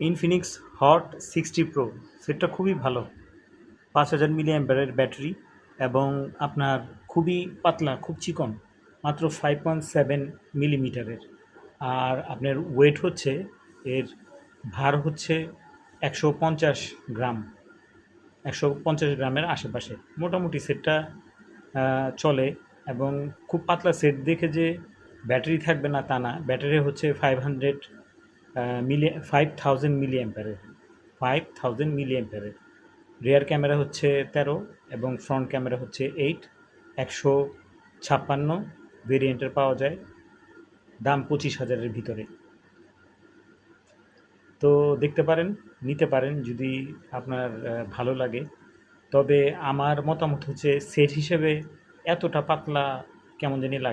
Infinix hot 60 pro সেটটা খুবই ভালো। 5000 মিলি অ্যাম্পিয়ারের ব্যাটারি এবং আপনার খুবই পাতলা, খুব চিকন, মাত্র 5.7 মিলিমিটারের। আর আপনার ওয়েট হচ্ছে, এর ভার হচ্ছে 150 গ্রাম, 150 গ্রামের আশেপাশে। মোটামুটি সেটটা চলে। এবং খুব পাতলা সেট দেখে যে ব্যাটারি থাকবে না তা না, ব্যাটারি হচ্ছে 5000 মিলি অ্যাম্পিয়ারের, 5000 মিলি অ্যাম্পিয়ারের। রিয়ার ক্যামেরা হচ্ছে 13 এবং ফ্রন্ট ক্যামেরা হচ্ছে 8। 156 ভেরিয়েন্টের পাওয়া যায়, দাম 25,000-এর ভিতরে। তো দেখতে পারেন, নিতে পারেন যদি আপনার ভালো লাগে। তবে আমার মতামত হচ্ছে সেট হিসেবে এতটা পাতলা কেমন জানি লাগে।